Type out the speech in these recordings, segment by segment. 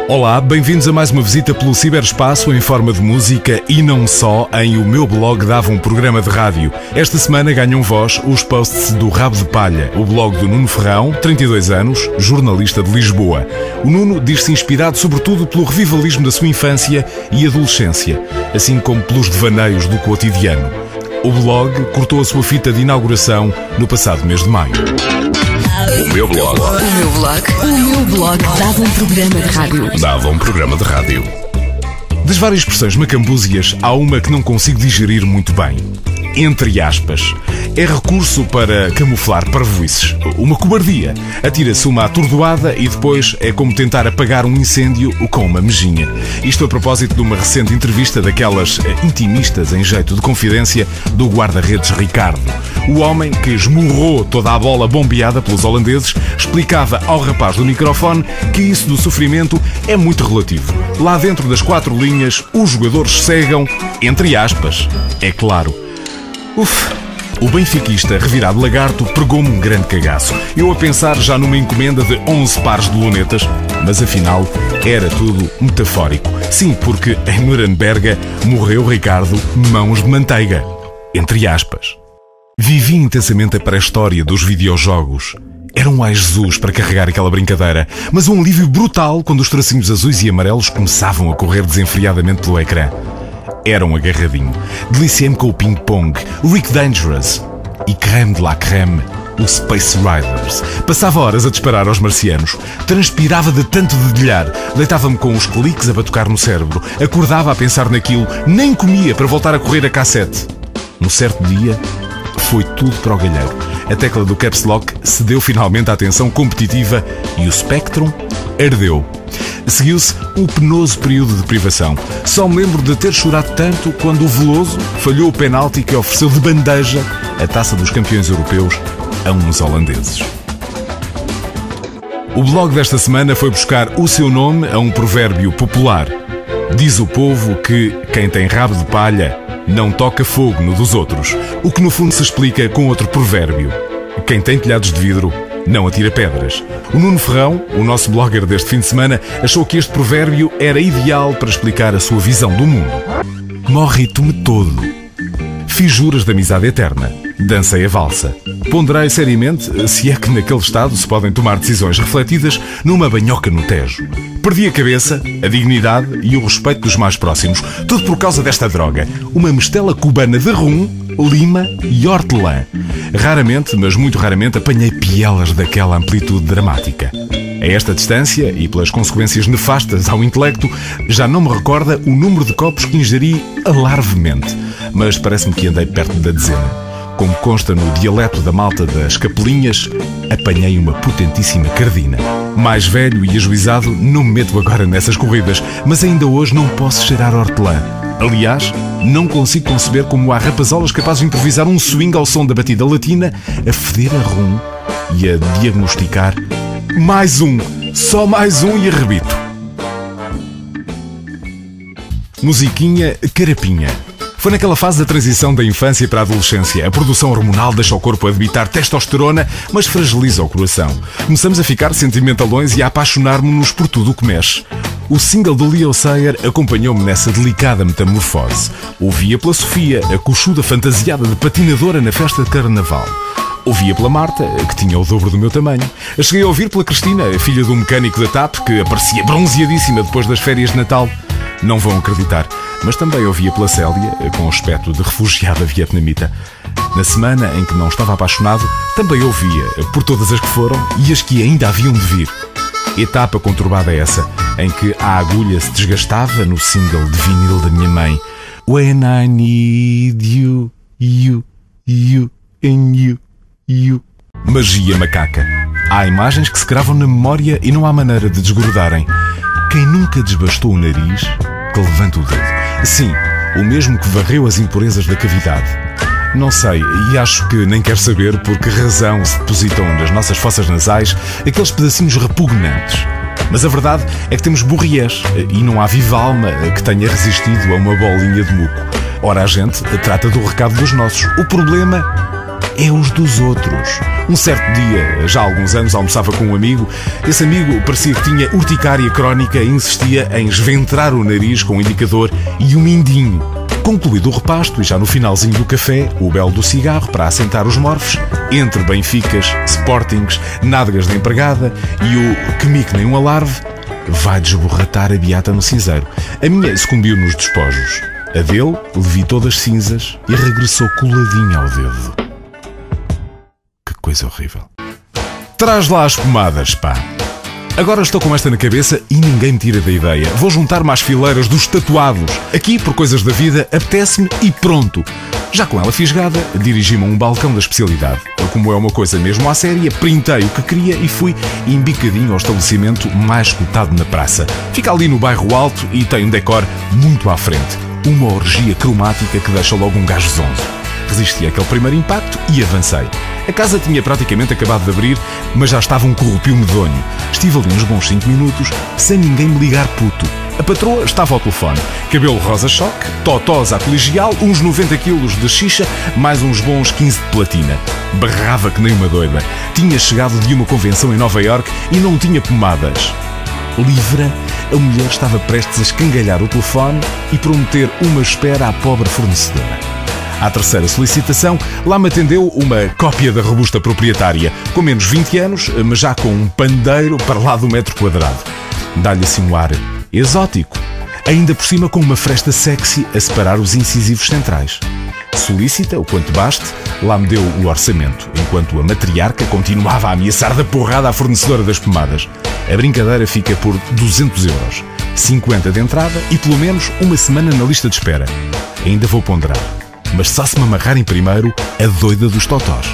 Olá, bem-vindos a mais uma visita pelo ciberespaço em forma de música e não só. Em O Meu Blog dava um programa de rádio. Esta semana ganham voz os posts do Rabo de Palha, o blog do Nuno Ferrão, 32 anos, jornalista de Lisboa. O Nuno diz-se inspirado sobretudo pelo revivalismo da sua infância e adolescência, assim como pelos devaneios do cotidiano. O blog cortou a sua fita de inauguração no passado mês de maio. O meu blog. O meu blog. O meu blog dava um programa de rádio. Dava um programa de rádio. Das várias expressões macambúzias, há uma que não consigo digerir muito bem. Entre aspas. É recurso para camuflar parvoices. Uma cobardia. Atira-se uma atordoada e depois é como tentar apagar um incêndio com uma mejinha. Isto a propósito de uma recente entrevista daquelas intimistas em jeito de confidência do guarda-redes Ricardo. O homem que esmurrou toda a bola bombeada pelos holandeses explicava ao rapaz do microfone que isso do sofrimento é muito relativo. Lá dentro das 4 linhas, os jogadores cegam, entre aspas, é claro. O benfiquista revirado lagarto pregou-me um grande cagaço. Eu a pensar já numa encomenda de 11 pares de lunetas, mas afinal era tudo metafórico. Sim, porque em Nuremberg morreu Ricardo mãos de manteiga, entre aspas. Vivi intensamente a pré-história dos videojogos. Era um ai Jesus para carregar aquela brincadeira, mas um alívio brutal quando os tracinhos azuis e amarelos começavam a correr desenfreadamente pelo ecrã. Era um agarradinho. Deliciei-me com o ping-pong, o Rick Dangerous e creme de la creme, o Space Riders. Passava horas a disparar aos marcianos. Transpirava de tanto dedilhar. Deitava-me com os cliques a batucar no cérebro. Acordava a pensar naquilo. Nem comia para voltar a correr a cassete. Um certo dia, foi tudo para o galheiro. A tecla do Caps Lock cedeu finalmente à atenção competitiva e o Spectrum ardeu. Seguiu-se um penoso período de privação. Só me lembro de ter chorado tanto quando o Veloso falhou o penalti que ofereceu de bandeja a taça dos campeões europeus a uns holandeses. O blog desta semana foi buscar o seu nome a um provérbio popular. Diz o povo que quem tem rabo de palha não toca fogo no dos outros, o que no fundo se explica com outro provérbio. Quem tem telhados de vidro não atira pedras. O Nuno Ferrão, o nosso blogger deste fim de semana, achou que este provérbio era ideal para explicar a sua visão do mundo. Morre-te-me todo. Fiz juras de amizade eterna. Dancei a valsa. Ponderei seriamente se é que naquele estado se podem tomar decisões refletidas numa banhoca no Tejo. Perdi a cabeça, a dignidade e o respeito dos mais próximos. Tudo por causa desta droga. Uma mistela cubana de rum, lima e hortelã. Raramente, mas muito raramente, apanhei pielas daquela amplitude dramática. A esta distância, e pelas consequências nefastas ao intelecto, já não me recorda o número de copos que ingeri alarvemente. Mas parece-me que andei perto da dezena. Como consta no dialeto da malta das capelinhas, apanhei uma potentíssima cardina. Mais velho e ajuizado, não me meto agora nessas corridas, mas ainda hoje não posso cheirar hortelã. Aliás, não consigo conceber como há rapazolas capazes de improvisar um swing ao som da batida latina, a feder a rum e a diagnosticar mais um, só mais um e arrebito. Musiquinha carapinha. Foi naquela fase da transição da infância para a adolescência. A produção hormonal deixa o corpo a debitar testosterona, mas fragiliza o coração. Começamos a ficar sentimentalões e a apaixonar-nos por tudo o que mexe. O single do Leo Sayer acompanhou-me nessa delicada metamorfose. Ouvia pela Sofia, a coxuda fantasiada de patinadora na festa de carnaval. Ouvia pela Marta, que tinha o dobro do meu tamanho. Cheguei a ouvir pela Cristina, a filha do mecânico da TAP, que aparecia bronzeadíssima depois das férias de Natal. Não vão acreditar, mas também ouvia pela Célia, com aspecto de refugiada vietnamita. Na semana em que não estava apaixonado, também ouvia por todas as que foram e as que ainda haviam de vir. Etapa conturbada essa, em que a agulha se desgastava no single de vinil da minha mãe. When I need you, you, you, and you, you. Magia macaca. Há imagens que se gravam na memória e não há maneira de desgrudarem. Quem nunca desbastou o nariz, que levanta o dedo. Sim, o mesmo que varreu as impurezas da cavidade. Não sei, e acho que nem quero saber por que razão se depositam nas nossas fossas nasais aqueles pedacinhos repugnantes. Mas a verdade é que temos burriés e não há viva alma que tenha resistido a uma bolinha de muco. Ora, a gente trata do recado dos nossos. O problema é os dos outros. Um certo dia, já há alguns anos, almoçava com um amigo. Esse amigo parecia que tinha urticária crónica e insistia em esventrar o nariz com um indicador e um mindinho. Concluído o repasto e já no finalzinho do café, o belo do cigarro para assentar os morfos, entre benficas, sportings, nádegas de empregada e o que mique nem um alarve, vai desborratar a beata no cinzeiro. A minha sucumbiu nos despojos. A dele levitou das cinzas e regressou coladinha ao dedo. Que coisa horrível. Traz lá as pomadas, pá. Agora estou com esta na cabeça e ninguém me tira da ideia. Vou juntar-me às fileiras dos tatuados. Aqui, por coisas da vida, apetece-me e pronto. Já com ela fisgada, dirigi-me a um balcão da especialidade. Como é uma coisa mesmo à séria, printei o que queria e fui embicadinho ao estabelecimento mais cotado na praça. Fica ali no bairro Alto e tem um decor muito à frente. Uma orgia cromática que deixa logo um gajo zonzo. Resisti àquele primeiro impacto e avancei. A casa tinha praticamente acabado de abrir, mas já estava um corrupio medonho. Estive ali uns bons 5 minutos, sem ninguém me ligar puto. A patroa estava ao telefone. Cabelo rosa-choque, totós à colegial, uns 90 quilos de xixa, mais uns bons 15 de platina. Berrava que nem uma doida. Tinha chegado de uma convenção em Nova Iorque e não tinha pomadas. Livre, a mulher estava prestes a escangalhar o telefone e prometer uma espera à pobre fornecedora. À terceira solicitação, lá me atendeu uma cópia da robusta proprietária, com menos 20 anos, mas já com um pandeiro para lá do metro quadrado. Dá-lhe assim um ar exótico, ainda por cima com uma fresta sexy a separar os incisivos centrais. Solícita, o quanto baste, lá me deu o orçamento, enquanto a matriarca continuava a ameaçar da porrada à fornecedora das pomadas. A brincadeira fica por 200 euros, 50 de entrada e pelo menos uma semana na lista de espera. Ainda vou ponderar. Mas só se me amarrarem primeiro a doida dos totós.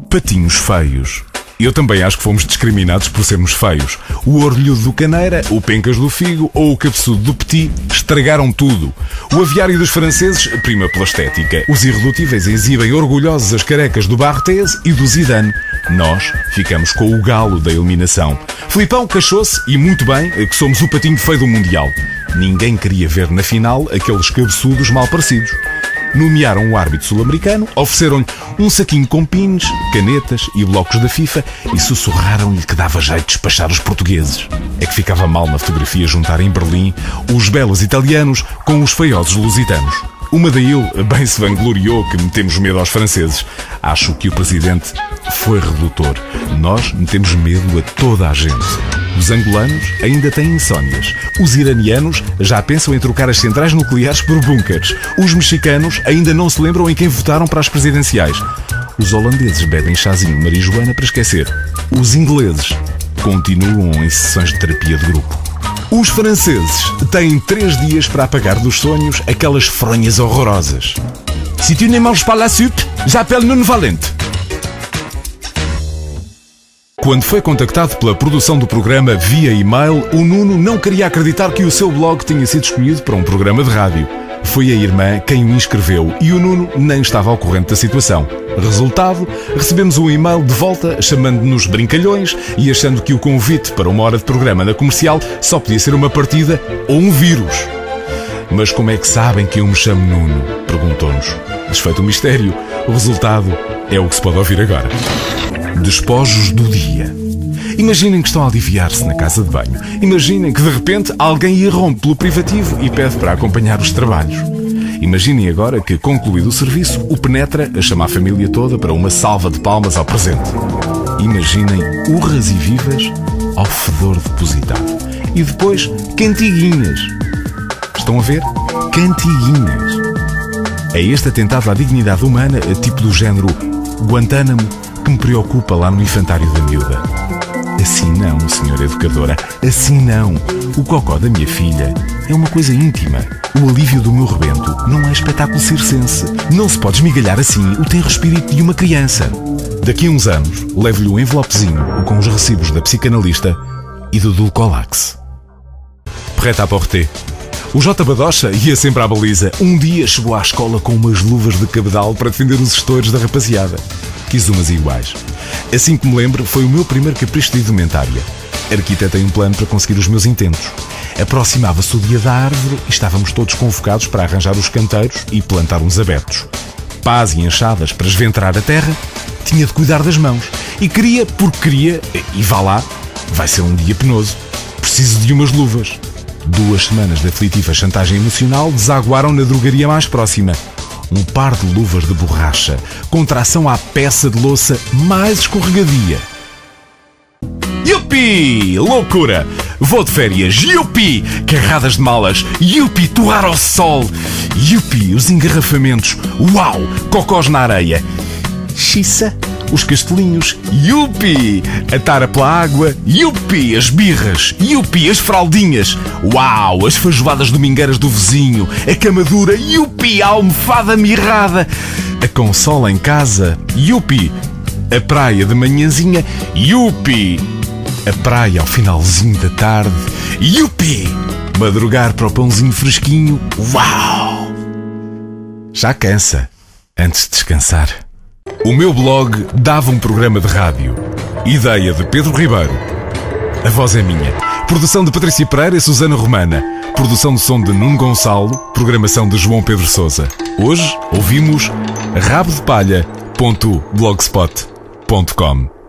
Patinhos feios. Eu também acho que fomos discriminados por sermos feios. O orelhudo do Caneira, o pencas do Figo ou o cabeçudo do Petit estragaram tudo. O aviário dos franceses prima pela estética. Os irredutíveis exibem orgulhosos as carecas do Barthez e do Zidane. Nós ficamos com o galo da eliminação. Filipão queixou-se, e muito bem, que somos o patinho feio do Mundial. Ninguém queria ver na final aqueles cabeçudos mal parecidos. Nomearam o árbitro sul-americano, ofereceram-lhe um saquinho com pins, canetas e blocos da FIFA e sussurraram-lhe que dava jeito de despachar os portugueses. É que ficava mal na fotografia juntar em Berlim os belos italianos com os feiosos lusitanos. O Madail bem se vangloriou que metemos medo aos franceses. Acho que o presidente foi redutor. Nós metemos medo a toda a gente. Os angolanos ainda têm insónias. Os iranianos já pensam em trocar as centrais nucleares por bunkers. Os mexicanos ainda não se lembram em quem votaram para as presidenciais. Os holandeses bebem chazinho de marijuana para esquecer. Os ingleses continuam em sessões de terapia de grupo. Os franceses têm 3 dias para apagar dos sonhos aquelas fronhas horrorosas. Si tu ne manges pas la soupe, j'appelle Nuno Valente. Quando foi contactado pela produção do programa via e-mail, o Nuno não queria acreditar que o seu blog tinha sido escolhido para um programa de rádio. Foi a irmã quem o inscreveu e o Nuno nem estava ao corrente da situação. Resultado, recebemos um e-mail de volta chamando-nos brincalhões e achando que o convite para uma hora de programa na Comercial só podia ser uma partida ou um vírus. Mas como é que sabem que eu me chamo Nuno? Perguntou-nos. Desfeito o mistério, o resultado é o que se pode ouvir agora. Despojos do dia. Imaginem que estão a aliviar-se na casa de banho. Imaginem que de repente alguém irrompe pelo privativo e pede para acompanhar os trabalhos. Imaginem agora que, concluído o serviço, o penetra a chamar a família toda para uma salva de palmas ao presente. Imaginem urras e vivas ao fedor depositado. E depois, cantiguinhas. Estão a ver? Cantiguinhas. É este atentado à dignidade humana, tipo do género Guantánamo, que me preocupa lá no infantário da miúda. Assim não, senhora educadora, assim não. O cocó da minha filha é uma coisa íntima. O alívio do meu rebento não é espetáculo circense. Não se pode esmigalhar assim o tenro espírito de uma criança. Daqui a uns anos, levo-lhe um envelopezinho com os recibos da psicanalista e do Dulcolax. Prêt à porter. O J. Badocha ia sempre à baliza. Um dia chegou à escola com umas luvas de cabedal para defender os estouros da rapaziada. Quis umas iguais. Assim que me lembro, foi o meu primeiro capricho de indumentária. arquitetei um plano para conseguir os meus intentos. Aproximava-se o dia da árvore e estávamos todos convocados para arranjar os canteiros e plantar uns abetos. Pás e enxadas para esventrar a terra, tinha de cuidar das mãos. E queria, porque queria, e vá lá, vai ser um dia penoso. Preciso de umas luvas. 2 semanas de aflitiva chantagem emocional desaguaram na drogaria mais próxima. Um par de luvas de borracha, com tração à peça de louça mais escorregadia. Yupi! Loucura! Vou de férias, yupi! Carradas de malas, yupi! Torrar ao sol, yupi! Os engarrafamentos, uau! Cocós na areia, xiça! Os castelinhos, yupi! A tara pela água, yupi! As birras, yupi! As fraldinhas, uau! As feijoadas domingueiras do vizinho, a cama dura, yupi! A almofada mirrada, a consola em casa, yupi! A praia de manhãzinha, yupi! A praia ao finalzinho da tarde, yupi! Madrugar para o pãozinho fresquinho, uau! Já cansa, antes de descansar. O meu blog dava um programa de rádio. Ideia de Pedro Ribeiro. A voz é minha. Produção de Patrícia Pereira e Susana Romana. Produção de som de Nuno Gonçalo. Programação de João Pedro Sousa. Hoje ouvimos rabodepalha.blogspot.com.